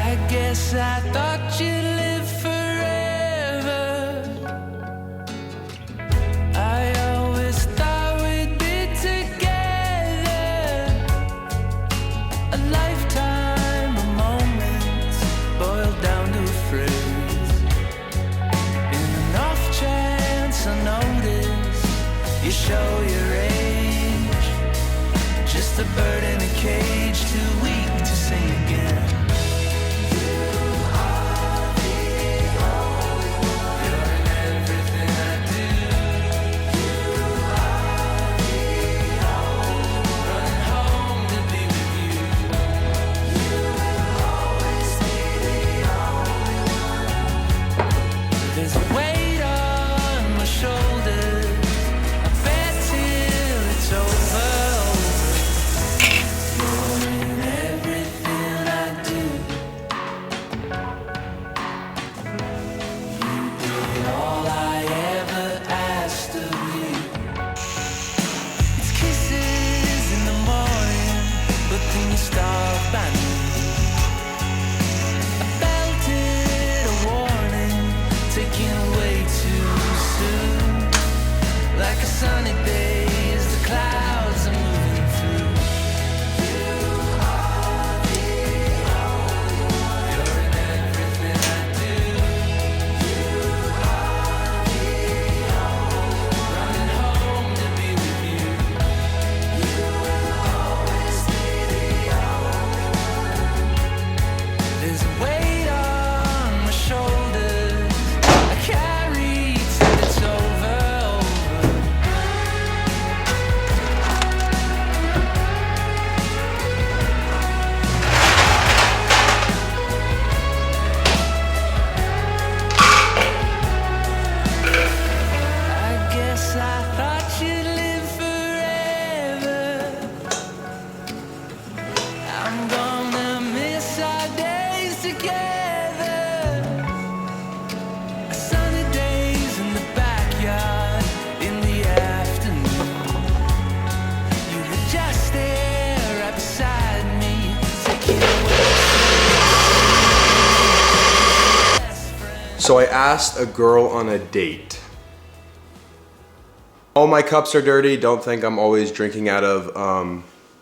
I guess I thought you'd live forever. I always thought we'd be together. A lifetime of moments boiled down to a phrase. In an off chance I notice you show your age. Just a bird in a cage, too weak to sing again. There's a weight on my shoulders. I bet till it's over. You're in everything I do. You did all I ever asked of you. It's kisses in the morning, but then you stop by me. I felt it, a warning, taken way too soon. Like a sunny day as the clouds are moving through. You are the only one. You're in everything I do. You are the only one. Running home to be with you. You will always be the only one. There's a weight on my shoulders I carry till it's over. I guess I thought you'd live forever. I'm gonna miss our days together. Sunny days in the backyard in the afternoon. You were just there right beside me, taking away best friend. So I asked a girl on a date. All my cups are dirty. Don't think I'm always drinking out of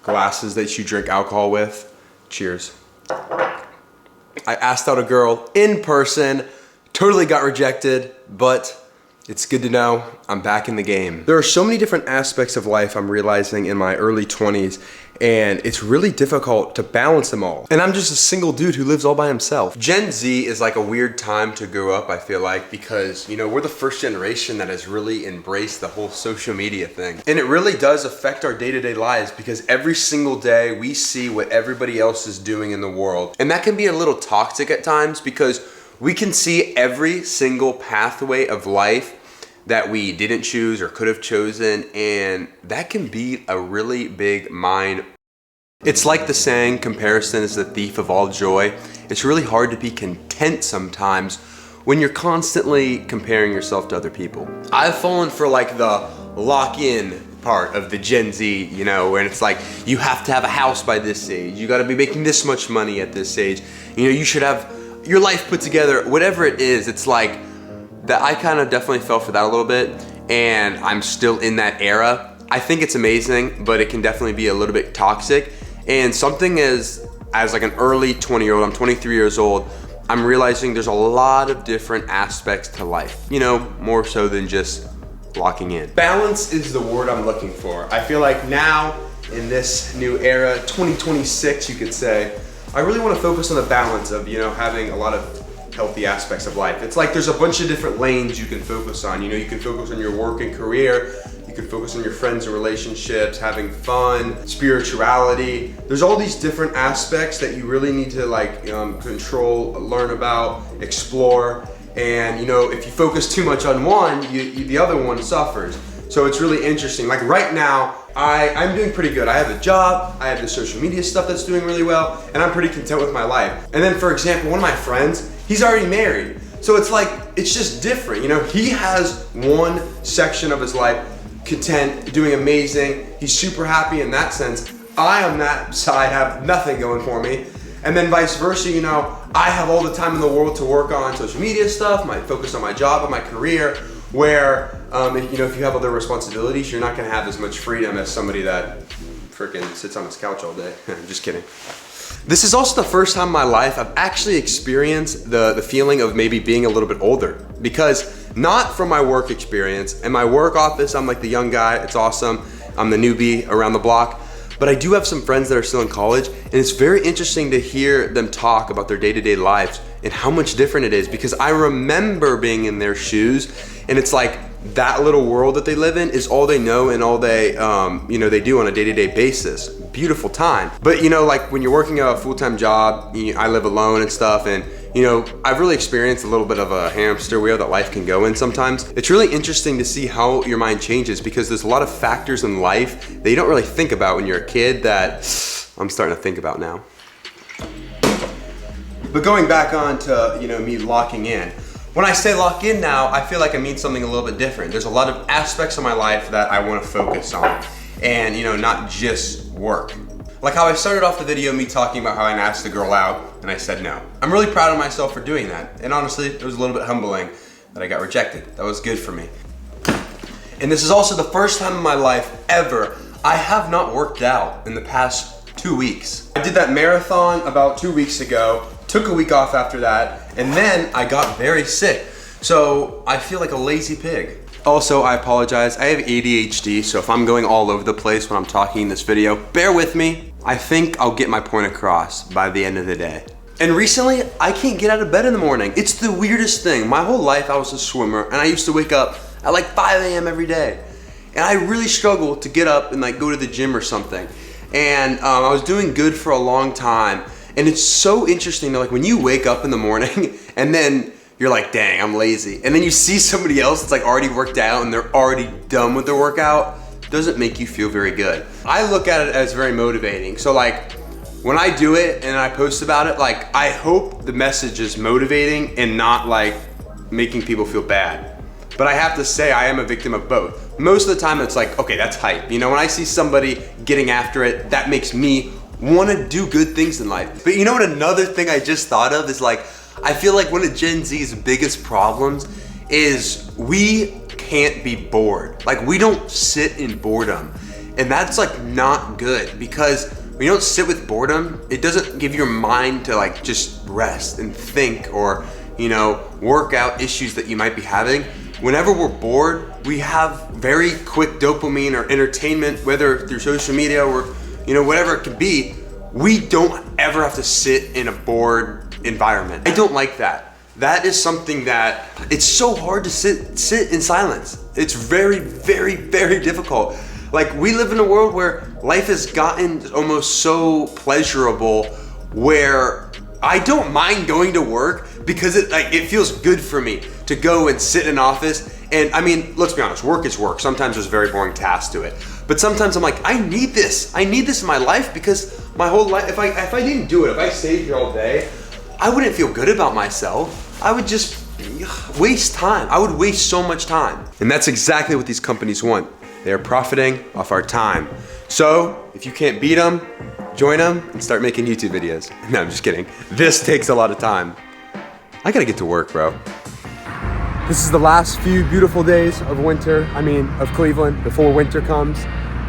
glasses that you drink alcohol with. Cheers. I asked out a girl in person, totally got rejected, but it's good to know I'm back in the game. There are so many different aspects of life I'm realizing in my early 20s, and it's really difficult to balance them all. And I'm just a single dude who lives all by himself. Gen Z is like a weird time to grow up, I feel like, because, you know, we're the first generation that has really embraced the whole social media thing. And it really does affect our day-to-day lives because every single day we see what everybody else is doing in the world. And that can be a little toxic at times because we can see every single pathway of life that we didn't choose or could have chosen, and that can be a really big mind. It's like the saying, comparison is the thief of all joy. It's really hard to be content sometimes when you're constantly comparing yourself to other people. I've fallen for like the lock-in part of the Gen Z, you know, when it's like, you have to have a house by this age, you gotta be making this much money at this age, you know, you should have your life put together, whatever it is. It's like, that I kind of definitely fell for that a little bit, and I'm still in that era. I think it's amazing, but it can definitely be a little bit toxic. And something as like an early 20-year-old, I'm 23 years old, I'm realizing there's a lot of different aspects to life, you know, more so than just locking in. Balance is the word I'm looking for. I feel like now, in this new era, 2026, you could say, I really want to focus on the balance of, you know, having a lot of healthy aspects of life. It's like there's a bunch of different lanes you can focus on. You know, you can focus on your work and career, you can focus on your friends and relationships, having fun, spirituality. There's all these different aspects that you really need to like control, learn about, explore. And you know, if you focus too much on one, the other one suffers. So it's really interesting. Like right now, I'm doing pretty good. I have a job, I have the social media stuff that's doing really well, and I'm pretty content with my life. And then for example, one of my friends, he's already married. So it's like, it's just different. You know, he has one section of his life content, doing amazing. He's super happy in that sense. I on that side have nothing going for me. And then vice versa, you know, I have all the time in the world to work on social media stuff, my focus on my job and my career, where, you know, if you have other responsibilities, you're not gonna have as much freedom as somebody that freaking sits on his couch all day. Just kidding. This is also the first time in my life I've actually experienced the feeling of maybe being a little bit older, because not from my work experience. In my work office, I'm like the young guy, it's awesome. I'm the newbie around the block. But I do have some friends that are still in college, and it's very interesting to hear them talk about their day-to-day lives and how much different it is, because I remember being in their shoes, and it's like that little world that they live in is all they know and all they, you know, they do on a day-to-day basis. Beautiful time. But you know, like when you're working a full-time job, I live alone and stuff, and you know, I've really experienced a little bit of a hamster wheel that life can go in sometimes. It's really interesting to see how your mind changes, because there's a lot of factors in life that you don't really think about when you're a kid that I'm starting to think about now. But going back on to, you know, me locking in. When I say lock in now, I feel like I mean something a little bit different. There's a lot of aspects of my life that I want to focus on, and you know, not just work. Like how I started off the video me talking about how I asked a girl out and I said no. I'm really proud of myself for doing that. And honestly, it was a little bit humbling that I got rejected. That was good for me. And this is also the first time in my life ever I have not worked out in the past 2 weeks. I did that marathon about 2 weeks ago, took a week off after that, and then I got very sick. So I feel like a lazy pig. Also, I apologize, I have ADHD, so if I'm going all over the place when I'm talking in this video, bear with me. I think I'll get my point across by the end of the day. And recently, I can't get out of bed in the morning. It's the weirdest thing. My whole life, I was a swimmer, and I used to wake up at like 5 a.m. every day. And I really struggled to get up and like go to the gym or something. And I was doing good for a long time. And it's so interesting that like when you wake up in the morning and then you're like, dang, I'm lazy. And then you see somebody else that's like already worked out and they're already done with their workout, doesn't make you feel very good. I look at it as very motivating. So like when I do it and I post about it, like I hope the message is motivating and not like making people feel bad. But I have to say I am a victim of both. Most of the time it's like, okay, that's hype. You know, when I see somebody getting after it, that makes me want to do good things in life. But you know what, another thing I just thought of is like, I feel like one of Gen Z's biggest problems is we can't be bored. Like we don't sit in boredom. And that's like not good, because when you don't sit with boredom, it doesn't give your mind to like just rest and think or, you know, work out issues that you might be having. Whenever we're bored, we have very quick dopamine or entertainment, whether through social media or, you know, whatever it could be. We don't ever have to sit in a bored environment. I don't like that. That is something that it's so hard to sit in silence. It's very, very, very difficult. Like we live in a world where life has gotten almost so pleasurable where I don't mind going to work because it feels good for me to go and sit in an office. And I mean, let's be honest, work is work. Sometimes there's very boring tasks to it. But sometimes I'm like, I need this. I need this in my life, because my whole life, if I didn't do it, if I stayed here all day, I wouldn't feel good about myself. I would just waste time. I would waste so much time. And that's exactly what these companies want. They are profiting off our time. So if you can't beat them, join them and start making YouTube videos. No, I'm just kidding. This takes a lot of time. I gotta get to work, bro. This is the last few beautiful days of winter, of Cleveland, before winter comes.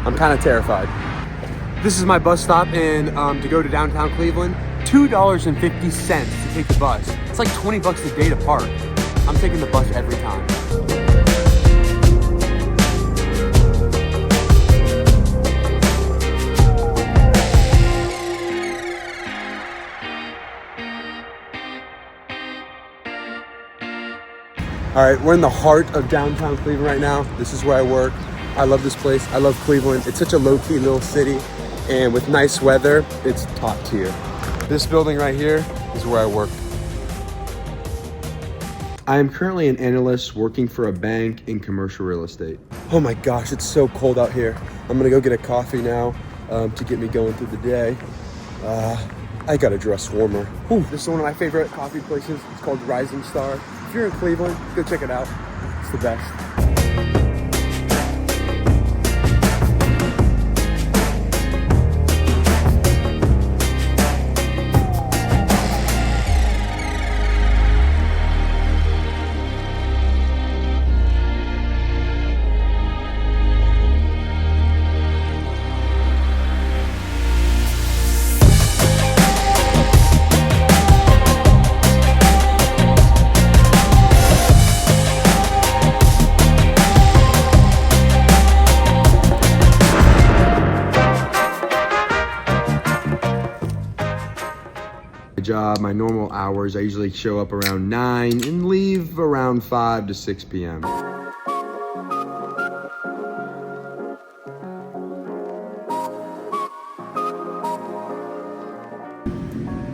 I'm kind of terrified. This is my bus stop to go to downtown Cleveland. $2.50 to take the bus. It's like 20 bucks a day to park. I'm taking the bus every time. All right, we're in the heart of downtown Cleveland right now. This is where I work. I love this place. I love Cleveland. It's such a low-key little city, and with nice weather, it's top tier. This building right here is where I work. I am currently an analyst working for a bank in commercial real estate. Oh my gosh, it's so cold out here. I'm gonna go get a coffee now to get me going through the day. I gotta dress warmer. Whew. This is one of my favorite coffee places. It's called Rising Star. If you're in Cleveland, go check it out. It's the best. job, my normal hours, I usually show up around 9 and leave around 5 to 6 p.m.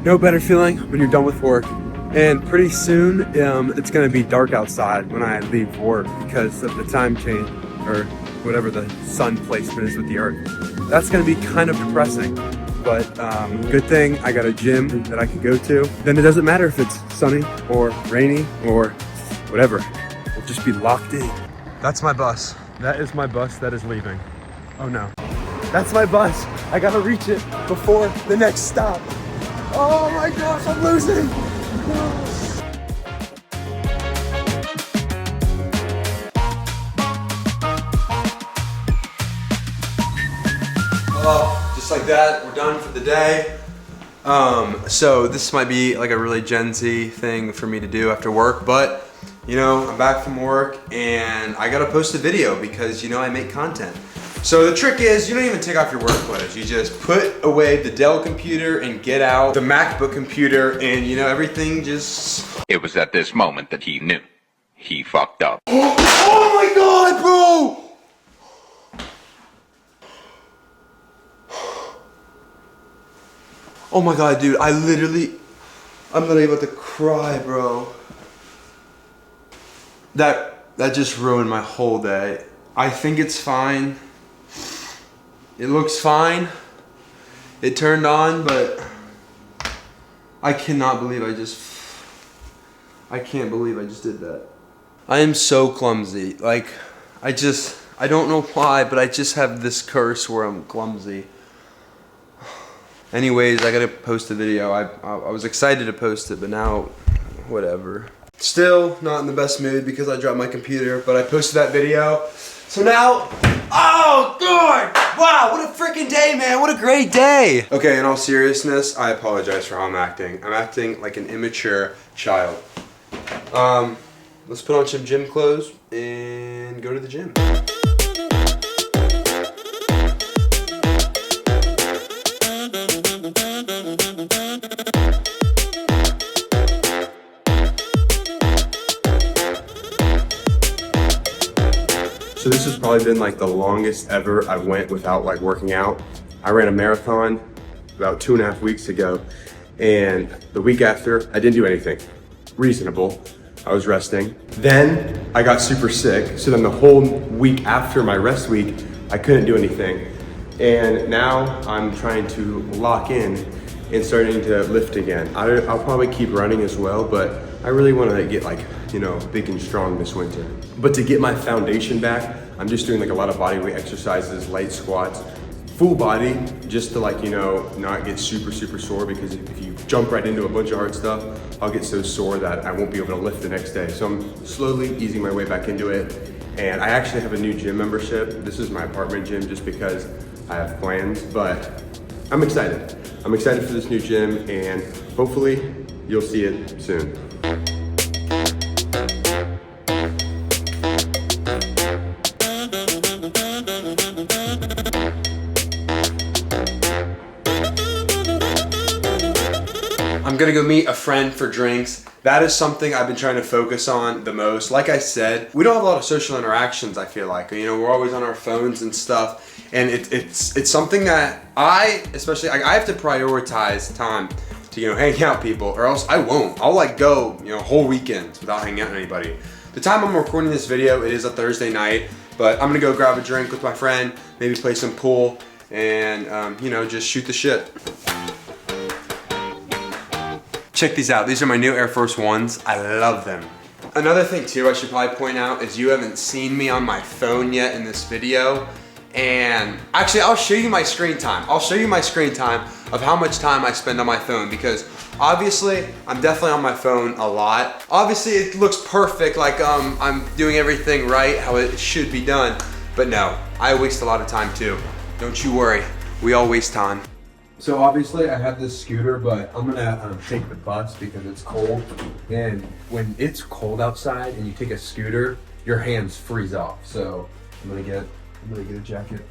No better feeling when you're done with work. And pretty soon, it's gonna be dark outside when I leave work because of the time change, or whatever the sun placement is with the earth. That's gonna be kind of depressing, but good thing I got a gym that I can go to. Then it doesn't matter if it's sunny or rainy or whatever. We'll just be locked in. That's my bus. That is my bus that is leaving. Oh no. That's my bus. I gotta reach it before the next stop. Oh my gosh, I'm losing. Well, just like that, we're done for the day. So this might be like a really Gen Z thing for me to do after work, but you know, I'm back from work and I gotta post a video because you know I make content. So the trick is you don't even take off your work clothes. You just put away the Dell computer and get out the MacBook computer and you know, everything just... It was at this moment that he knew. He fucked up. Oh my God, bro! Oh my God, dude, I'm literally about to cry, bro. That just ruined my whole day. I think it's fine. It looks fine. It turned on, but I cannot believe I can't believe I just did that. I am so clumsy. Like, I don't know why, but I just have this curse where I'm clumsy. Anyways, I gotta post a video. I was excited to post it, but now, whatever. Still not in the best mood because I dropped my computer, but I posted that video. So now, oh God! Wow, what a freaking day, man. What a great day. Okay, in all seriousness, I apologize for how I'm acting. I'm acting like an immature child. Let's put on some gym clothes and go to the gym. So this has probably been like the longest ever I went without like working out. I ran a marathon about 2.5 weeks ago, and the week after I didn't do anything reasonable. I was resting. Then I got super sick. So then the whole week after my rest week, I couldn't do anything. And now I'm trying to lock in and starting to lift again. I'll probably keep running as well, but I really want to get like, you know, big and strong this winter. But to get my foundation back, I'm just doing like a lot of bodyweight exercises, light squats, full body, just to like, you know, not get super sore, because if you jump right into a bunch of hard stuff, I'll get so sore that I won't be able to lift the next day. So I'm slowly easing my way back into it. And I actually have a new gym membership. This is my apartment gym just because I have plans, but I'm excited. I'm excited for this new gym, and hopefully you'll see it soon. I'm gonna go meet a friend for drinks. That is something I've been trying to focus on the most. Like I said, we don't have a lot of social interactions, I feel like. You know, we're always on our phones and stuff. And it's something that I have to prioritize time to, you know, hang out with people, or else I won't. I'll like go, you know, whole weekends without hanging out with anybody. The time I'm recording this video, it is a Thursday night, but I'm gonna go grab a drink with my friend, maybe play some pool, and you know, just shoot the shit. Check these out. These are my new Air Force Ones. I love them. Another thing too I should probably point out is you haven't seen me on my phone yet in this video. And actually, I'll show you my screen time. I'll show you my screen time of how much time I spend on my phone, because obviously I'm definitely on my phone a lot. Obviously it looks perfect, like I'm doing everything right, how it should be done. But no, I waste a lot of time too. Don't you worry, we all waste time. So obviously I have this scooter, but I'm gonna take the bus because it's cold. And when it's cold outside and you take a scooter, your hands freeze off. So I'm gonna get a jacket.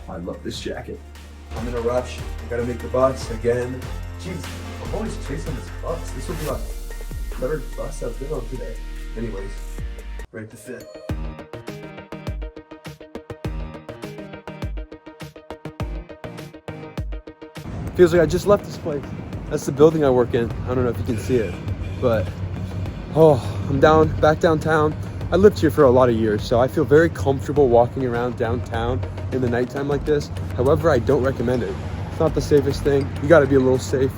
Oh, I love this jacket. I'm in a rush. I gotta make the bus again. Jeez, I'm always chasing this bus. This will be my third bus I've been on today. Anyways, ready to fit. Feels like I just left this place. That's the building I work in. I don't know if you can see it, but I'm back downtown. I lived here for a lot of years, so I feel very comfortable walking around downtown in the nighttime like this. However, I don't recommend it. It's not the safest thing. You gotta be a little safe.